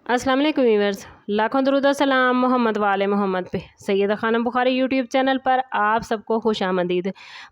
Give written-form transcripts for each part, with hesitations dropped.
अस्सलाम वालेकुम व्यूअर्स, लाखों दरूद और सलाम मोहम्मद वाले मोहम्मद पे। सैयदा खानम बुखारी यूट्यूब चैनल पर आप सबको खुशामदीद।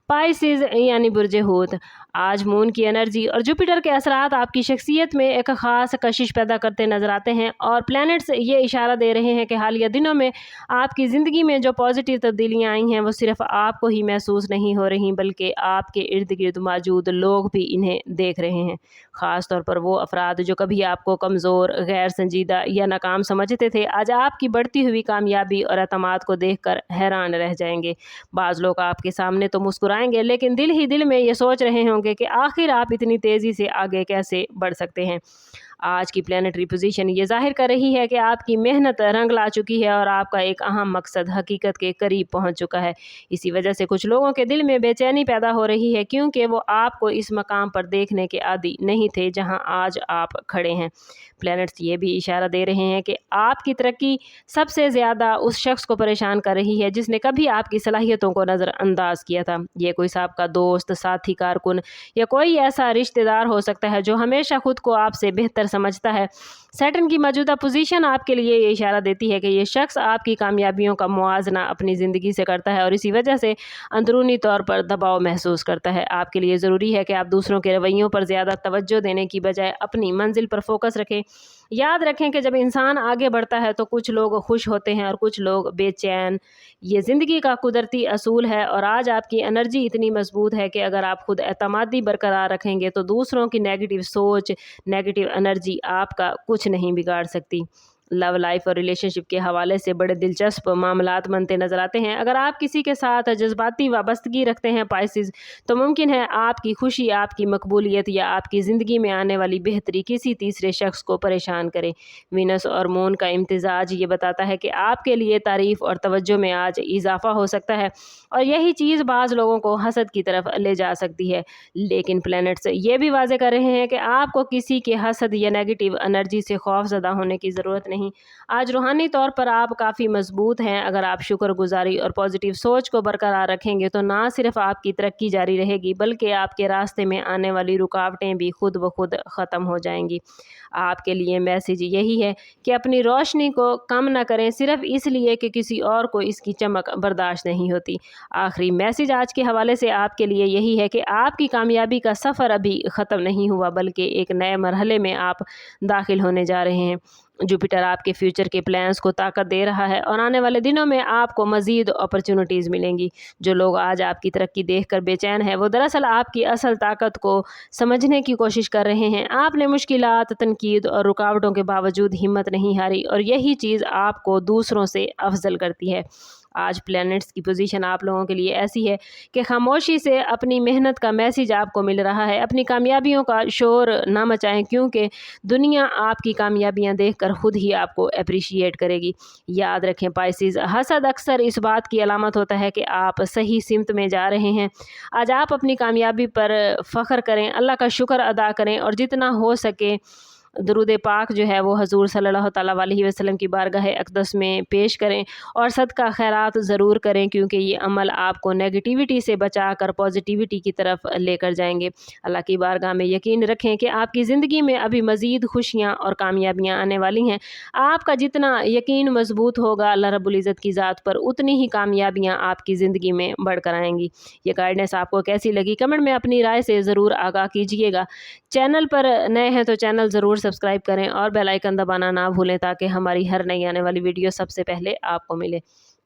पाइसिस यानी बुर्ज हूत, आज मून की एनर्जी और जुपिटर के असरात आपकी शख्सियत में एक ख़ास कशिश पैदा करते नज़र आते हैं और प्लैनेट्स ये इशारा दे रहे हैं कि हालिया दिनों में आपकी ज़िंदगी में जो पॉजिटिव तब्दीलियाँ आई हैं वो सिर्फ़ आपको ही महसूस नहीं हो रही बल्कि आपके इर्द गिर्द मौजूद लोग भी इन्हें देख रहे हैं। ख़ास तौर पर वो अफराद जो कभी आपको कमज़ोर, गैर संजीदा या नाकाम समझते थे, आज आपकी बढ़ती हुई कामयाबी और एतमाद को देखकर हैरान रह जाएंगे। बाज़ लोग आपके सामने तो मुस्कुराएंगे लेकिन दिल ही दिल में ये सोच रहे होंगे कि आखिर आप इतनी तेज़ी से आगे कैसे बढ़ सकते हैं। आज की प्लैनेटरी पोजीशन ये जाहिर कर रही है कि आपकी मेहनत रंग ला चुकी है और आपका एक अहम मकसद हकीकत के करीब पहुंच चुका है। इसी वजह से कुछ लोगों के दिल में बेचैनी पैदा हो रही है क्योंकि वो आपको इस मकाम पर देखने के आदी नहीं थे जहां आज आप खड़े हैं। प्लैनेट्स ये भी इशारा दे रहे हैं कि आपकी तरक्की सबसे ज़्यादा उस शख्स को परेशान कर रही है जिसने कभी आपकी सलाहियतों को नज़रअंदाज किया था। ये कोई आपका दोस्त, साथी, कारकुन या कोई ऐसा रिश्तेदार हो सकता है जो हमेशा खुद को आपसे बेहतर समझता है। सैटर्न की मौजूदा पोजीशन आपके लिए ये इशारा देती है कि ये शख्स आपकी कामयाबियों का मुआजना अपनी ज़िंदगी से करता है और इसी वजह से अंदरूनी तौर पर दबाव महसूस करता है। आपके लिए ज़रूरी है कि आप दूसरों के रवैयों पर ज़्यादा तवज्जो देने की बजाय अपनी मंजिल पर फोकस रखें। याद रखें कि जब इंसान आगे बढ़ता है तो कुछ लोग खुश होते हैं और कुछ लोग बेचैन। ये ज़िंदगी का कुदरती असूल है और आज आपकी एनर्जी इतनी मजबूत है कि अगर आप खुद एतमादी बरकरार रखेंगे तो दूसरों की नेगेटिव सोच, नेगेटिव एनर्जी आपका कुछ नहीं बिगाड़ सकती। लव लाइफ और रिलेशनशिप के हवाले से बड़े दिलचस्प मामलात बनते नज़र आते हैं। अगर आप किसी के साथ जज्बाती वाबस्तगी रखते हैं पाइसिस, तो मुमकिन है आपकी खुशी, आपकी मकबूलियत या आपकी ज़िंदगी में आने वाली बेहतरी किसी तीसरे शख्स को परेशान करे। वीनस और मून का इम्तिजाज ये बताता है कि आपके लिए तारीफ़ और तवज्जो में आज इजाफा हो सकता है और यही चीज़ बाज़ लोगों को हसद की तरफ ले जा सकती है। लेकिन प्लैनेट्स ये भी वाज़े कर रहे हैं कि आपको किसी के हसद या नेगेटिव एनर्जी से खौफज़दा होने की ज़रूरत नहीं। आज रूहानी तौर पर आप काफ़ी मजबूत हैं। अगर आप शुक्रगुजारी और पॉजिटिव सोच को बरकरार रखेंगे तो ना सिर्फ आपकी तरक्की जारी रहेगी बल्कि आपके रास्ते में आने वाली रुकावटें भी खुद ब खुद ख़त्म हो जाएंगी। आपके लिए मैसेज यही है कि अपनी रोशनी को कम ना करें सिर्फ इसलिए कि किसी और को इसकी चमक बर्दाश्त नहीं होती। आखिरी मैसेज आज के हवाले से आपके लिए यही है कि आपकी कामयाबी का सफ़र अभी ख़त्म नहीं हुआ बल्कि एक नए मरहले में आप दाखिल होने जा रहे हैं। जुपिटर आपके फ्यूचर के प्लान्स को ताकत दे रहा है और आने वाले दिनों में आपको मज़ीद अपॉर्चुनिटीज़ मिलेंगी। जो लोग आज आपकी तरक्की देखकर बेचैन हैं वो दरअसल आपकी असल ताकत को समझने की कोशिश कर रहे हैं। आपने मुश्किलात, तनकीद और रुकावटों के बावजूद हिम्मत नहीं हारी और यही चीज़ आपको दूसरों से अफजल करती है। आज प्लैनेट्स की पोजीशन आप लोगों के लिए ऐसी है कि खामोशी से अपनी मेहनत का मैसेज आपको मिल रहा है। अपनी कामयाबियों का शोर ना मचाएं क्योंकि दुनिया आपकी कामयाबियां देखकर खुद ही आपको अप्रिशिएट करेगी। याद रखें पाइसिस, हसद अक्सर इस बात की अलामत होता है कि आप सही सिमत में जा रहे हैं। आज आप अपनी कामयाबी पर फ़ख्र करें, अल्लाह का शुक्र अदा करें और जितना हो सके दरूद पाक जो है वो हजूर सल्लल्लाहु ताला अलैहि वसल्लम की बारगाह अक़दस में पेश करें और सदका खैरात ज़रूर करें क्योंकि ये अमल आपको नेगेटिविटी से बचाकर पॉजिटिविटी की तरफ लेकर जाएंगे। अल्लाह की बारगाह में यकीन रखें कि आपकी ज़िंदगी में अभी मज़ीद खुशियाँ और कामयाबियाँ आने वाली हैं। आपका जितना यकीन मजबूत होगा अल्लाह रब्बुल इज़्ज़त की ज़ात पर, उतनी ही कामयाबियाँ आपकी ज़िंदगी में बढ़कर आएंगी। ये गाइडेंस आपको कैसी लगी कमेंट में अपनी राय से ज़रूर आगाह कीजिएगा। चैनल पर नए हैं तो चैनल ज़रूर सब्सक्राइब करें और बेल आइकन दबाना ना भूलें ताकि हमारी हर नई आने वाली वीडियो सबसे पहले आपको मिले।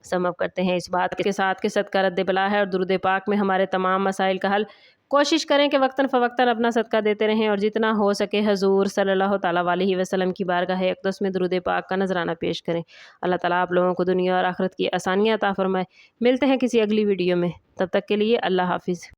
सम अप करते हैं इस बात के साथ कि सदका रद्द बला है और दुरूद पाक में हमारे तमाम मसाइल का हल। कोशिश करें कि वक्तन फ़वक्तन अपना सदका देते रहें और जितना हो सके हजूर सल्लल्लाहु ताला अलैहि वसल्लम की बारगाह अक़दस में दुरूद पाक का नजराना पेश करें। अल्लाह ताला आप लोगों को दुनिया और आखिरत की आसानियाँ अता फरमाए। मिलते हैं किसी अगली वीडियो में, तब तक के लिए अल्लाह हाफिज़।